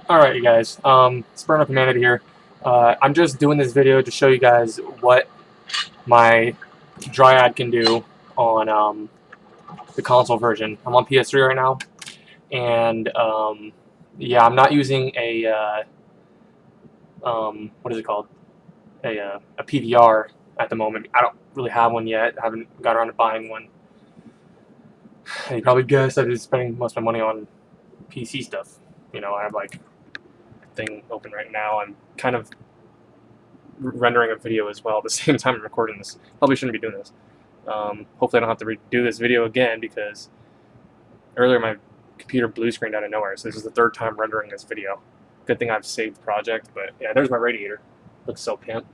Alright, you guys. It's Burnout Humanity here. I'm just doing this video to show you guys what my Dryad can do on the console version. I'm on PS3 right now, and yeah, I'm not using a what is it called? A PVR at the moment. I don't really have one yet. I haven't got around to buying one. And you probably guessed I've been spending most of my money on PC stuff. You know, I have like a thing open right now. I'm kind of rendering a video as well at the same time I'm recording this. Probably shouldn't be doing this. Hopefully I don't have to redo this video again because earlier my computer blue screened out of nowhere, so this is the third time rendering this video. Good thing I've saved the project, but yeah, there's my radiator. Looks so pimp.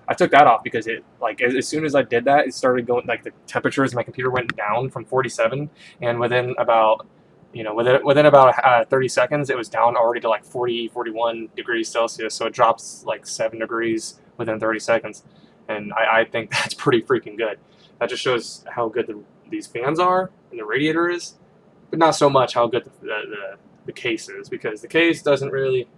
I took that off because it, like, as soon as I did that, it started going, like, the temperatures in my computer went down from 47, and within about, within about 30 seconds, it was down already to like 40, 41 degrees Celsius, so it drops like 7 degrees within 30 seconds, and I think that's pretty freaking good. That just shows how good these fans are and the radiator is, but not so much how good the case is, because the case doesn't really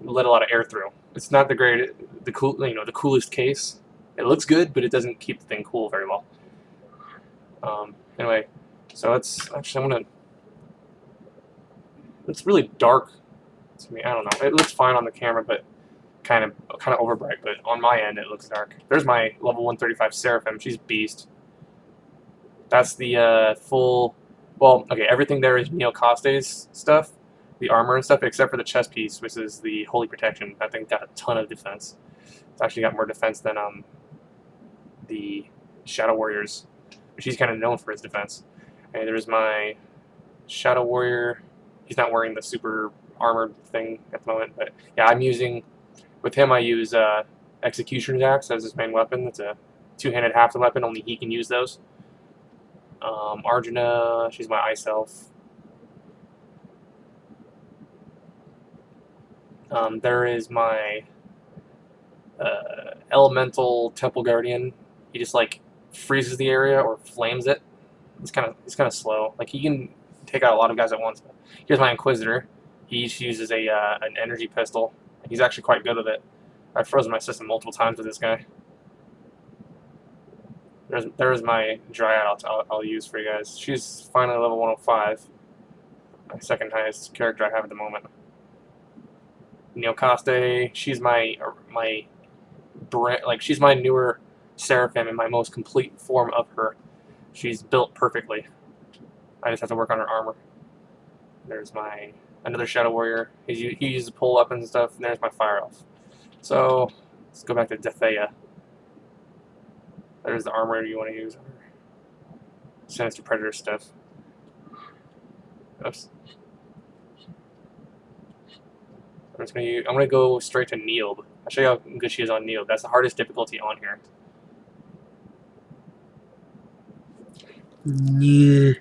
let a lot of air through. It's not the coolest case. It looks good, but it doesn't keep the thing cool very well. Anyway, so it's really dark to me. I don't know. It looks fine on the camera, but kind of over bright. But on my end, it looks dark. There's my level 135 Seraphim. She's beast. That's the full. Well, okay, everything there is Neo Coste's stuff, the armor and stuff, except for the chest piece, which is the Holy Protection. That thing got a ton of defense. It's actually got more defense than the Shadow Warriors, which he's kind of known for his defense. And there's my Shadow Warrior. He's not wearing the super armored thing at the moment, but yeah, with him I use Executioner's Axe as his main weapon. It's a two-handed half the weapon. Only he can use those. Arjuna, she's my Ice Elf. There is my Elemental Temple Guardian. He just like freezes the area or flames it. He's kind of slow. Like he can take out a lot of guys at once. Here's my Inquisitor. He uses an energy pistol. He's actually quite good with it. I've frozen my system multiple times with this guy. There's my Dryad I'll use for you guys. She's finally level 105. My second highest character I have at the moment. Neo Coste, she's she's my newer Seraphim and my most complete form of her. She's built perfectly. I just have to work on her armor. There's my another Shadow Warrior. He uses pull weapons and stuff, and there's my Fire Elf. So let's go back to Defea. There's the armor you want to use. Sinister Predator stuff. Oops. I'm gonna go straight to Neeld. I'll show you how good she is on Neeld. That's the hardest difficulty on here. Yeah.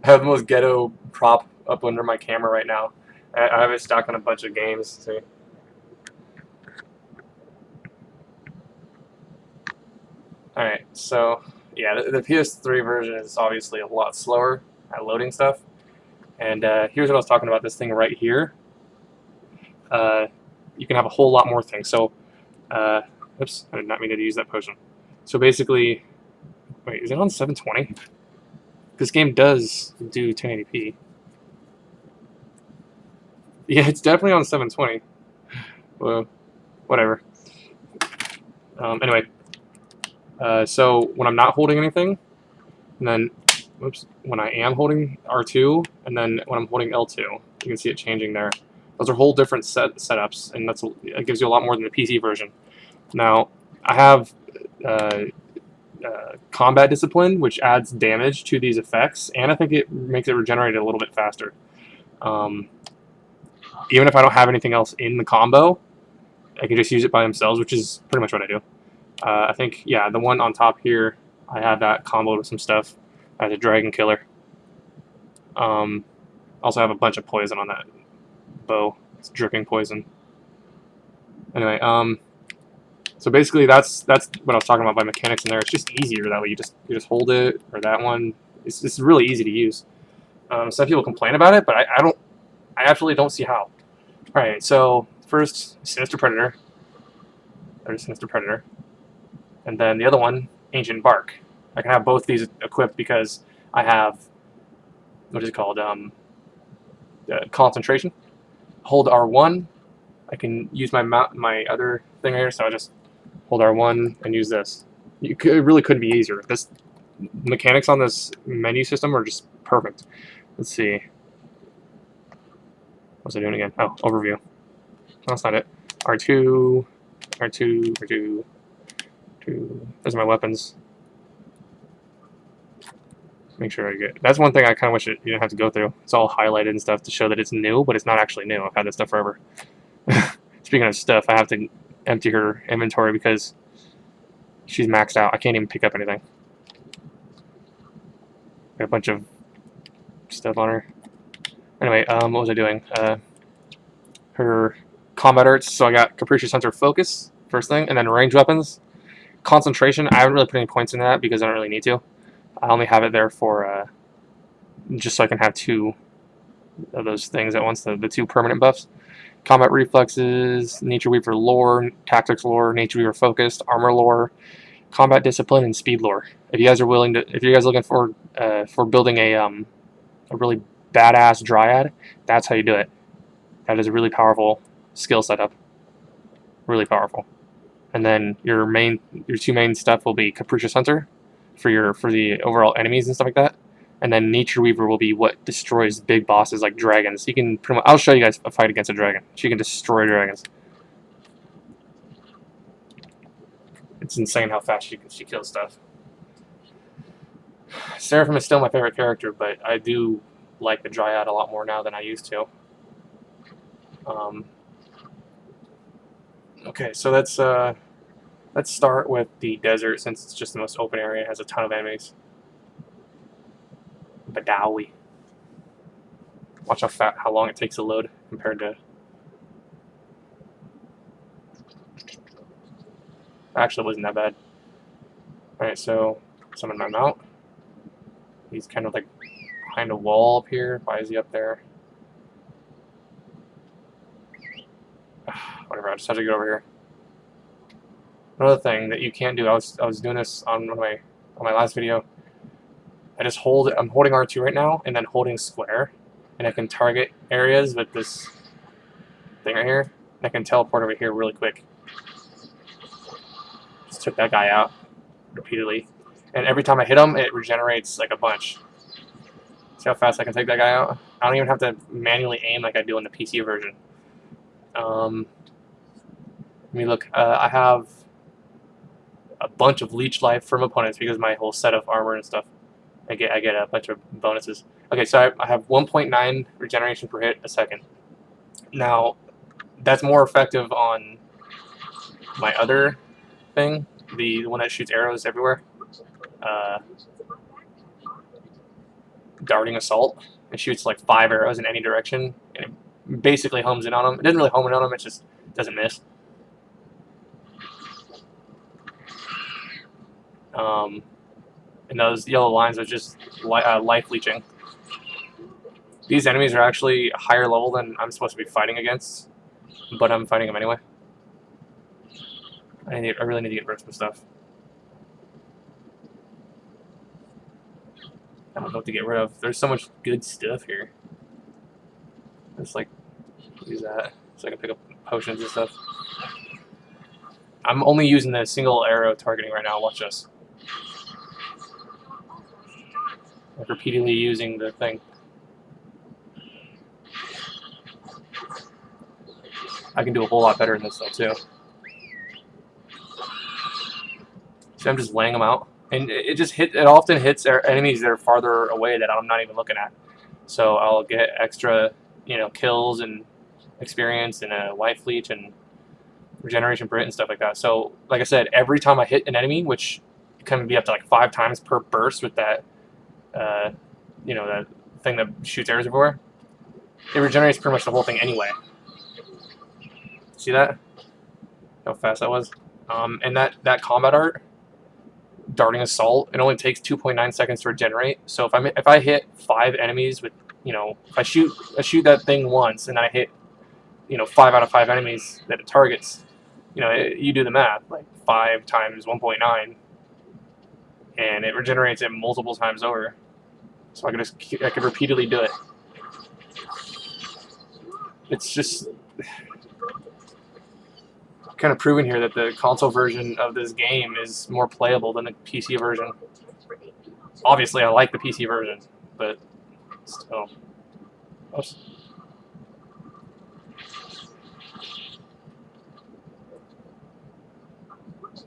I have the most ghetto prop up under my camera right now. I have it stocked on a bunch of games. See? Alright, so yeah, the PS3 version is obviously a lot slower at loading stuff. And here's what I was talking about, this thing right here. You can have a whole lot more things. So, oops, I did not mean to use that potion. So basically, wait, is it on 720? This game does do 1080p. Yeah, it's definitely on 720. Well, whatever. Anyway, so when I'm not holding anything, and then, whoops, when I am holding R2, and then when I'm holding L2, you can see it changing there. Those are whole different setups, and it gives you a lot more than the PC version. Now, I have combat discipline, which adds damage to these effects, and I think it makes it regenerate a little bit faster. Even if I don't have anything else in the combo, I can just use it by themselves, which is pretty much what I do. I think, yeah, the one on top here, I have that comboed with some stuff as a dragon killer. Also have a bunch of poison on that bow. It's dripping poison. Anyway, So basically, that's what I was talking about by mechanics in there. It's just easier that way. You just hold it, or that one. It's really easy to use. Some people complain about it, but I absolutely don't see how. All right, so first Sinister Predator. There's Sinister Predator, and then the other one, Ancient Bark. I can have both these equipped because I have what is it called? Concentration. Hold R1. I can use my other thing here, so I just hold R1 and use this. It really couldn't be easier. This mechanics on this menu system are just perfect. Let's see. What's it doing again? Oh, overview. That's not it. R2, R2, R2, 2. Those are my weapons. Make sure I get. That's one thing I kind of wish you didn't have to go through. It's all highlighted and stuff to show that it's new, but it's not actually new. I've had this stuff forever. Speaking of stuff, I have to empty her inventory because she's maxed out. I can't even pick up anything. Got a bunch of stuff on her. Anyway, what was I doing? Her combat arts. So I got Capricious Hunter Focus, first thing, and then range weapons. Concentration, I haven't really put any points into that because I don't really need to. I only have it there for just so I can have 2 of those things at once, the 2 permanent buffs. Combat reflexes, Nature Weaver lore, tactics lore, Nature Weaver focused, armor lore, combat discipline, and speed lore. If you guys are willing to, if you guys are looking for building a really badass Dryad, that's how you do it. That is a really powerful skill setup. Really powerful. And then your 2 main stuff will be Capricious Hunter for the overall enemies and stuff like that. And then Nature Weaver will be what destroys big bosses like dragons. You can pretty much, I'll show you guys a fight against a dragon. She can destroy dragons. It's insane how fast she kills stuff. Seraphim is still my favorite character, but I do like the Dryad a lot more now than I used to. Okay, so let's start with the desert since it's just the most open area. It has a ton of enemies. Badawi. Watch how long it takes to load compared to. Actually, it wasn't that bad. Alright, so summon my mount. He's kind of like behind a wall up here. Why is he up there? Whatever, I just have to get over here. Another thing that you can't do, I was doing this on my last video. I'm holding R2 right now, and then holding square, and I can target areas with this thing right here, and I can teleport over here really quick. Just took that guy out repeatedly, and every time I hit him, it regenerates like a bunch. See how fast I can take that guy out? I don't even have to manually aim like I do in the PC version. Let me look. I have a bunch of leech life from opponents because of my whole set of armor and stuff. I get a bunch of bonuses. Okay, so I have 1.9 regeneration per hit a second. Now, that's more effective on my other thing, the one that shoots arrows everywhere. Darting Assault. It shoots like 5 arrows in any direction, and it basically homes in on them. It doesn't really home in on them, it just doesn't miss. And those yellow lines are just life leeching. These enemies are actually a higher level than I'm supposed to be fighting against, but I'm fighting them anyway. I really need to get rid of some stuff. I don't know what to get rid of. There's so much good stuff here. Just like use that so I can pick up potions and stuff. I'm only using the single arrow targeting right now. Watch this. Like repeatedly using the thing. I can do a whole lot better in this though too. So I'm just laying them out, and it often hits enemies that are farther away that I'm not even looking at. So I'll get extra, kills and experience and a life leech and regeneration per hit and stuff like that. So like I said, every time I hit an enemy, which can be up to like 5 times per burst with that. That thing that shoots arrows everywhere, it regenerates pretty much the whole thing anyway. See that? How fast that was? And that combat art, darting assault, it only takes 2.9 seconds to regenerate. So if I hit 5 enemies with, if I shoot that thing once and I hit, 5 out of 5 enemies that it targets, you do the math, like 5 times 1.9, and it regenerates it multiple times over. So I could repeatedly do it. It's just kind of proven here that the console version of this game is more playable than the PC version. Obviously, I like the PC version, but still. Oops.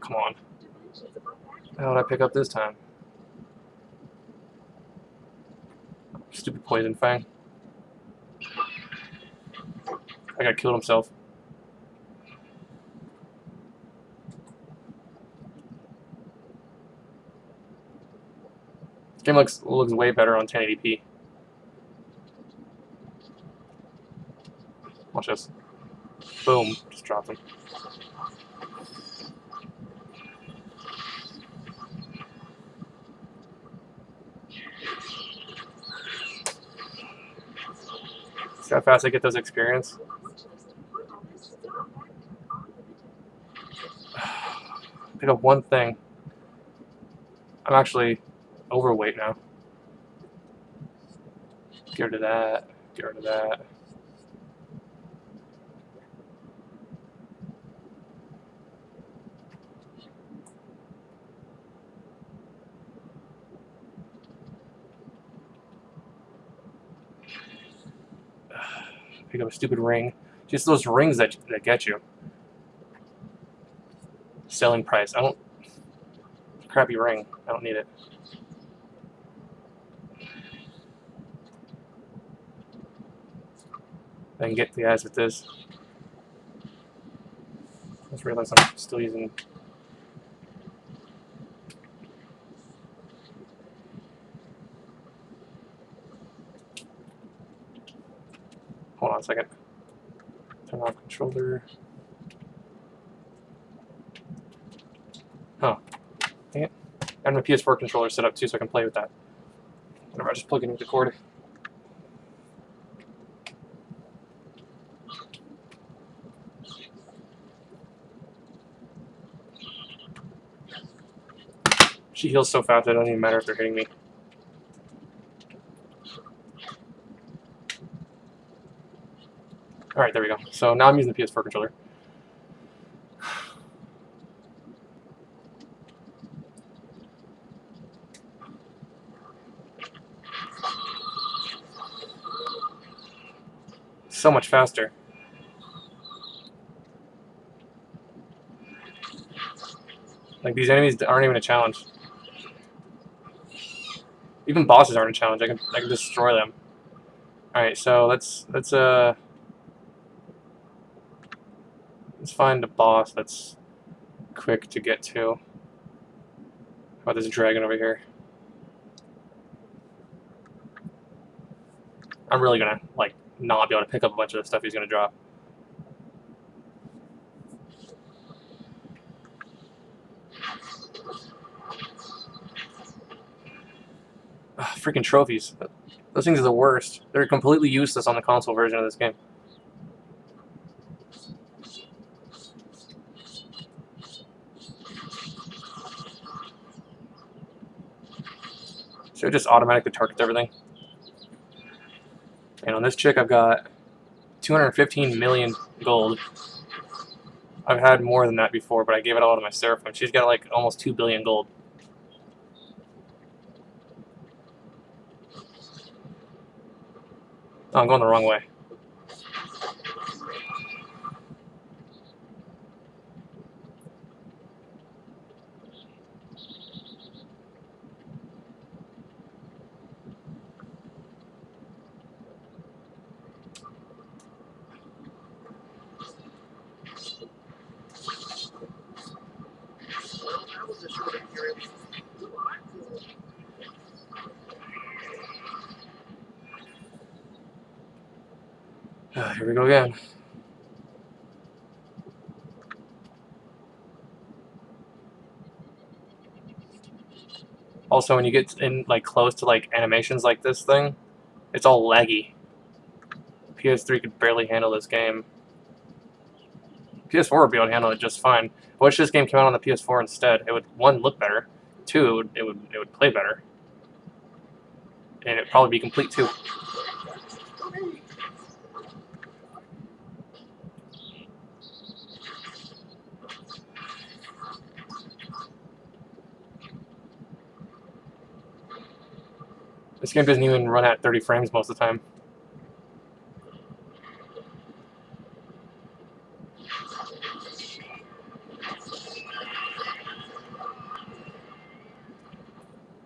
Come on. How did I pick up this time? Stupid poison fang. That guy killed himself. This game looks way better on 1080p. Watch this. Boom. Just dropped him. See how fast I get those experience? Pick up one thing. I'm actually overweight now. Get rid of that. Get rid of that. Pick up a stupid ring. Just those rings that get you. Selling price. I don't. Crappy ring. I don't need it. I can get the guys with this. I just realized I'm still using. Hold on a second. Turn off controller. Huh. Dang it. I have my PS4 controller set up too, so I can play with that. Whatever, I just plug it into the cord. She heals so fast, it doesn't even matter if they're hitting me. Alright, there we go. So now I'm using the PS4 controller. So much faster. Like, these enemies aren't even a challenge. Even bosses aren't a challenge. I can destroy them. Alright, so let's find a boss that's quick to get to. How about this dragon over here? I'm really gonna, like, not be able to pick up a bunch of the stuff he's gonna drop. Ugh, freaking trophies. Those things are the worst. They're completely useless on the console version of this game. So it just automatically targets everything. And on this chick, I've got 215 million gold. I've had more than that before, but I gave it all to my Seraphim. She's got like almost 2 billion gold. Oh, I'm going the wrong way. Here we go again. Also, when you get in like close to like animations like this thing, it's all laggy. PS3 could barely handle this game. PS4 would be able to handle it just fine. I wish this game came out on the PS4 instead. It would, one, look better. Two, it would play better. And it'd probably be complete too. This game doesn't even run at 30 frames most of the time.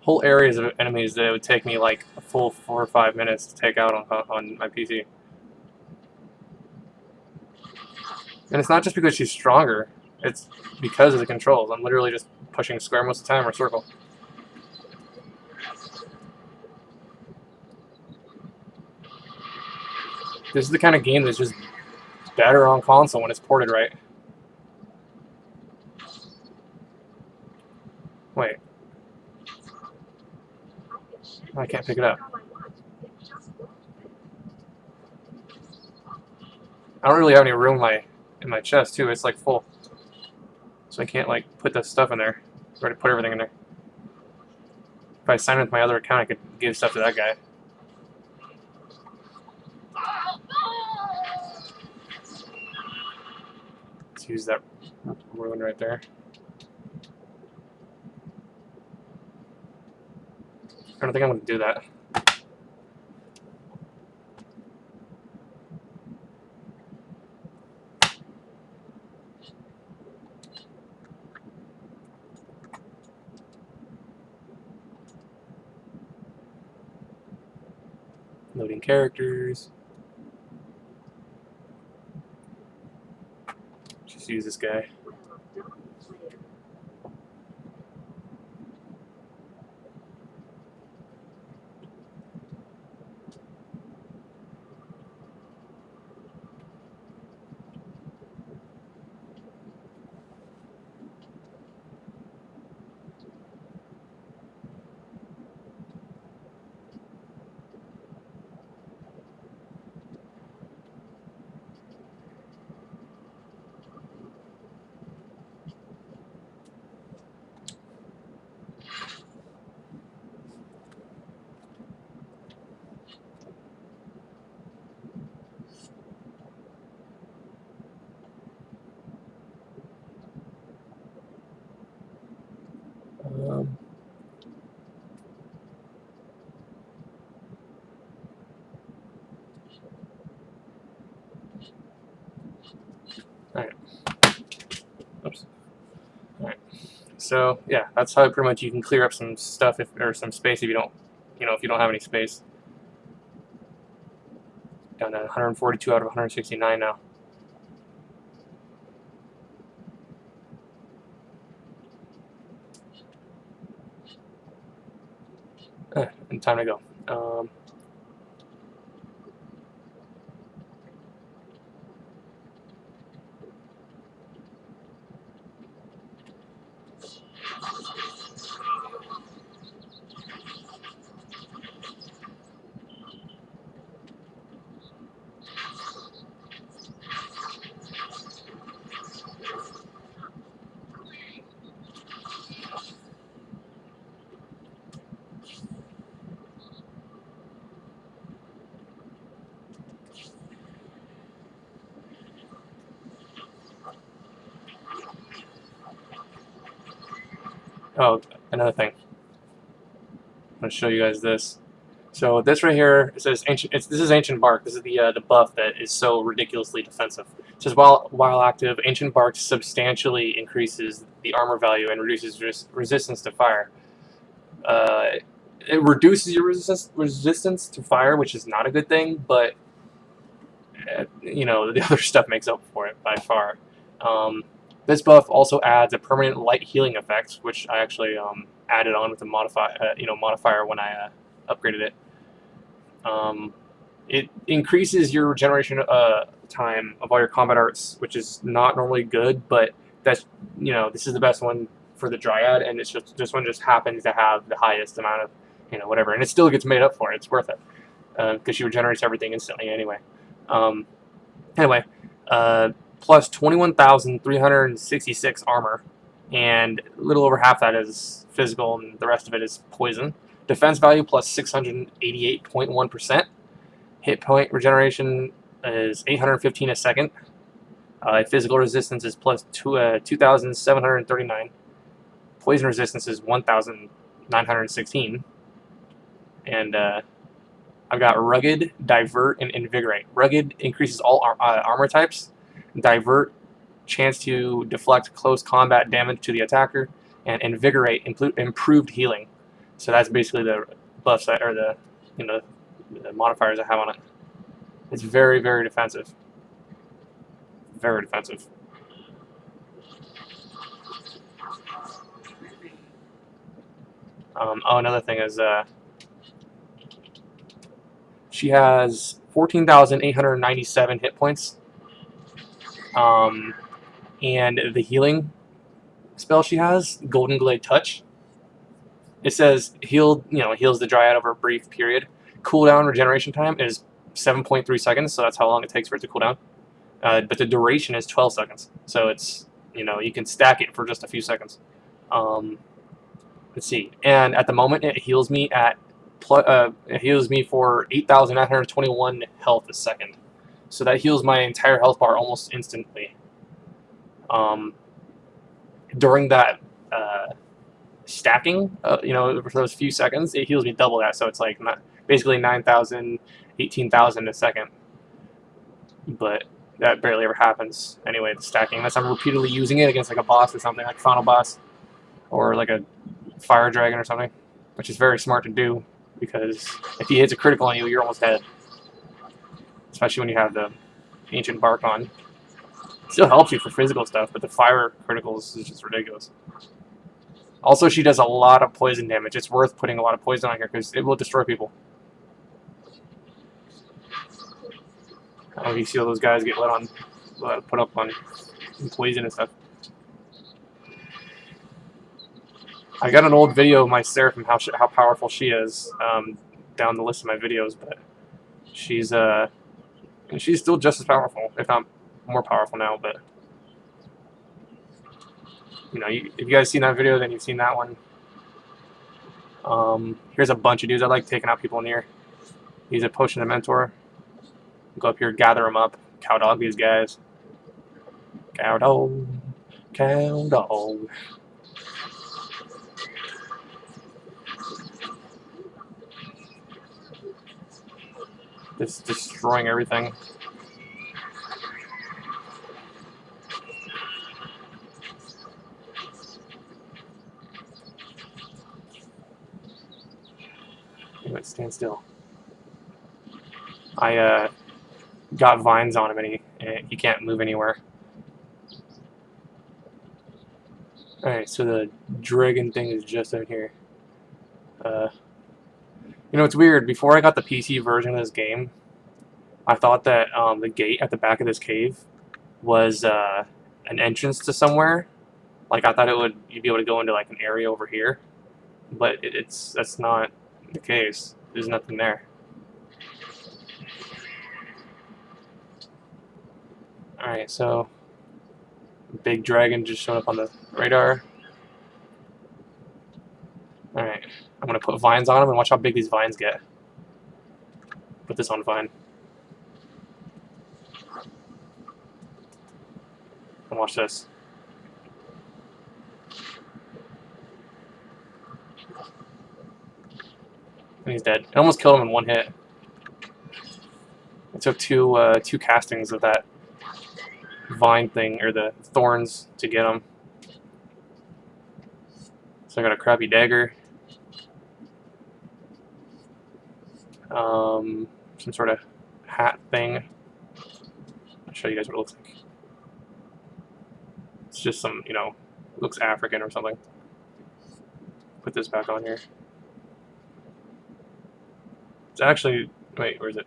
Whole areas of enemies that it would take me like a full 4 or 5 minutes to take out on my PC. And it's not just because she's stronger, it's because of the controls. I'm literally just pushing square most of the time or circle. This is the kind of game that's just better on console when it's ported right. Wait. I can't pick it up. I don't really have any room in my chest too. It's like full, so I can't like put the stuff in there. I already put everything in there. If I sign in with my other account, I could give stuff to that guy. Let's use that ruin right there. I don't think I'm going to do that. Loading characters. Just use this guy. Alright. Oops. Alright. So yeah, that's how pretty much you can clear up some stuff or some space if you don't, if you don't have any space. Down to 142 out of 169 now. And time to go. Oh, another thing. I'm going to show you guys this. So this right here, it says ancient. This is ancient bark. This is the buff that is so ridiculously defensive. It says while active, ancient bark substantially increases the armor value and reduces resistance to fire. It reduces your resistance to fire, which is not a good thing, but the other stuff makes up for it by far. This buff also adds a permanent light healing effect, which I actually added on with the modifier when I upgraded it. It increases your regeneration time of all your combat arts, which is not normally good, but that's this is the best one for the Dryad, and it's just this one just happens to have the highest amount of, whatever, and it still gets made up for it. It's worth it because she regenerates everything instantly anyway. Anyway, plus 21,366 armor, and a little over half that is physical, and the rest of it is poison. Defense value plus 688.1%. Hit point regeneration is 815 a second. Physical resistance is plus 2,739. Poison resistance is 1,916. And I've got Rugged, Divert, and Invigorate. Rugged increases all armor types. Divert, chance to deflect close combat damage to the attacker. And Invigorate, improved healing. So that's basically the buffs or the modifiers I have on it. It's very, very defensive. Very defensive. Another thing is she has 14,897 hit points. And the healing spell she has, Golden Glade Touch. It says heals the Dryad over a brief period. Cooldown regeneration time is 7.3 seconds, so that's how long it takes for it to cool down. But the duration is 12 seconds, so it's you can stack it for just a few seconds. Let's see, and at the moment it heals me for 8,921 health a second, so that heals my entire health bar almost instantly. During that stacking, for those few seconds, it heals me double that, so it's like basically 9,000, 18,000 a second. But that barely ever happens anyway, the stacking, unless I'm repeatedly using it against like a boss or something, like Final Boss, or like a Fire Dragon or something, which is very smart to do, because if he hits a critical on you, you're almost dead. Especially when you have the Ancient Bark on. It still helps you for physical stuff, but the fire criticals is just ridiculous. Also, she does a lot of poison damage. It's worth putting a lot of poison on here, because it will destroy people. I don't know if you see all those guys get put up on poison and stuff. I got an old video of my Seraphim, how powerful she is, down the list of my videos, but she's still just as powerful, if not more powerful now. But if you guys seen that video, then you've seen that one. Here's a bunch of dudes. I like taking out people in here. He's a Potion of Mentor. Go up here, gather them up, cow dog these guys. Cow dog, cow dog. Just destroying everything. Anyway, stand still. I got vines on him, and he can't move anywhere. Alright, so the dragon thing is just out here. It's weird. Before I got the PC version of this game, I thought that the gate at the back of this cave was an entrance to somewhere. Like, I thought you'd be able to go into like an area over here, but that's not the case. There's nothing there. Alright, so big dragon just showed up on the radar. Alright, I'm going to put vines on them and watch how big these vines get. Put this on vine. And watch this. And he's dead. I almost killed him in one hit. It took two castings of that vine thing, or the thorns, to get him. So I got a crappy dagger. Some sort of hat thing. I'll show you guys what it looks like. It's just some, looks African or something. Put this back on here. It's actually, wait, where is it?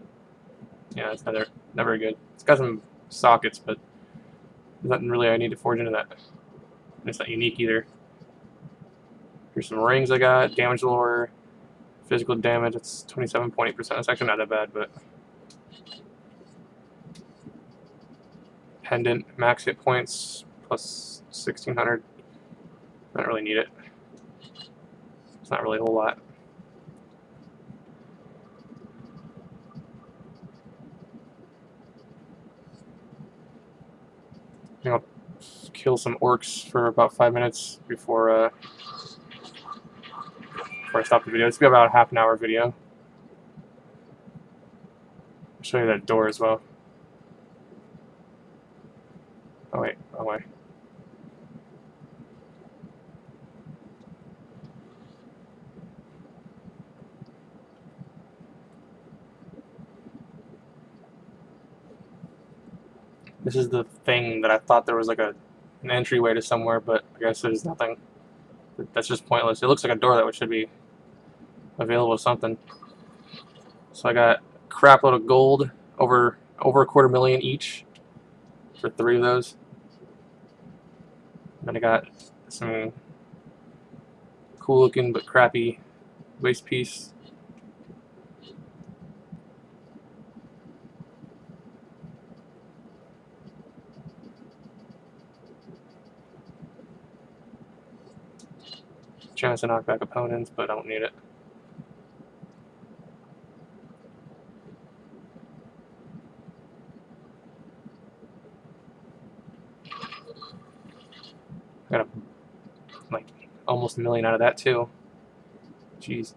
Yeah, it's not very good. It's got some sockets, but there's nothing really I need to forge into that. And it's not unique either. Here's some rings I got. Damage lore, physical damage. It's 27.8%. That's actually not that bad, but pendant, max hit points plus 1600. I don't really need it. It's not really a whole lot. I think I'll kill some orcs for about 5 minutes before I stop the video. It's gonna be about a half an hour video. I'll show you that door as well. Oh wait, wrong way. This is the thing that I thought there was like an entryway to somewhere, but I guess there's nothing. That's just pointless. It looks like a door that should be available to something. So I got a crap load of gold, over a $250,000 each for 3 of those. Then I got some cool looking but crappy waist piece. Chance to knock back opponents, but I don't need it. I got like almost $1 million out of that too. Jeez.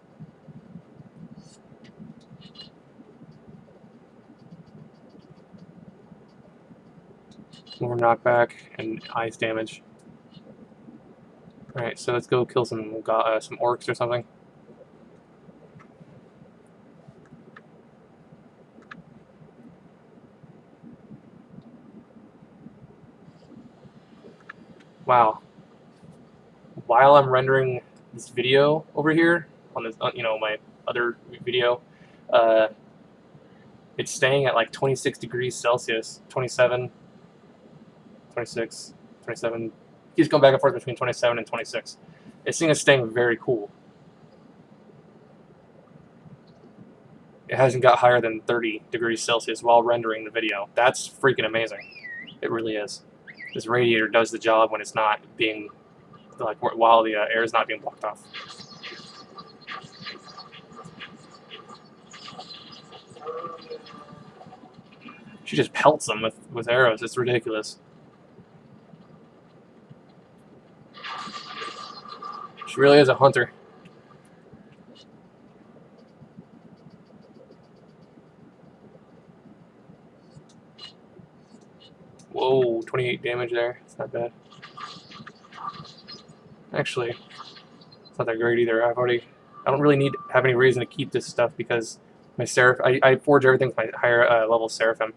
More knockback and ice damage. Alright, so let's go kill some orcs or something. Wow. While I'm rendering this video over here on this, my other video, it's staying at like 26 degrees Celsius, 27, 26, 27. Keeps going back and forth between 27 and 26. This thing is staying very cool. It hasn't got higher than 30 degrees Celsius while rendering the video. That's freaking amazing. It really is. This radiator does the job when it's not being, like, while the air is not being blocked off. She just pelts them with arrows. It's ridiculous. She really is a hunter. Whoa, 28 damage there. It's not bad. Actually, it's not that great either. I don't really have any reason to keep this stuff because my I forge everything with my higher level Seraphim.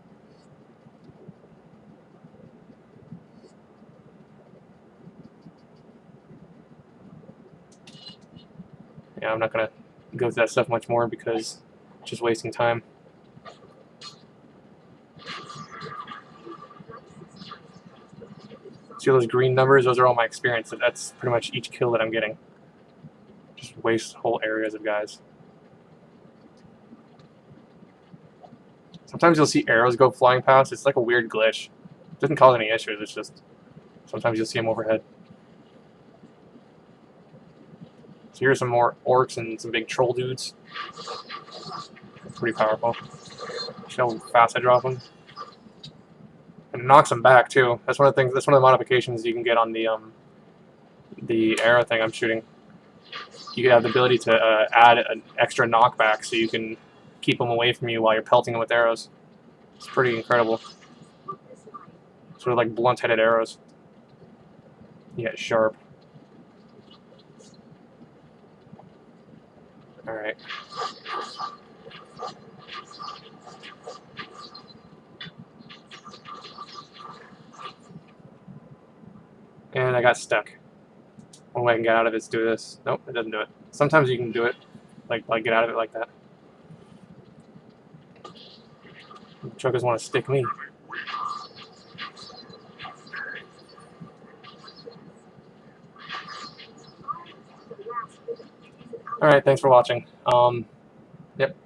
Yeah, I'm not gonna go through that stuff much more because it's just wasting time. See those green numbers? Those are all my experience. That's pretty much each kill that I'm getting. Just waste whole areas of guys. Sometimes you'll see arrows go flying past. It's like a weird glitch. It doesn't cause any issues. It's just sometimes you'll see them overhead. So here's some more orcs and some big troll dudes. Pretty powerful. See how fast I drop them. And it knocks them back too. That's one of the things. That's one of the modifications you can get on the arrow thing I'm shooting. You can have the ability to add an extra knockback, so you can keep them away from you while you're pelting them with arrows. It's pretty incredible. Sort of like blunt-headed arrows. Yeah, sharp. All right. And I got stuck. One way I can get out of it is do this. Nope, it doesn't do it. Sometimes you can do it, like get out of it like that. The truckers want to stick me. Alright, thanks for watching. Yep.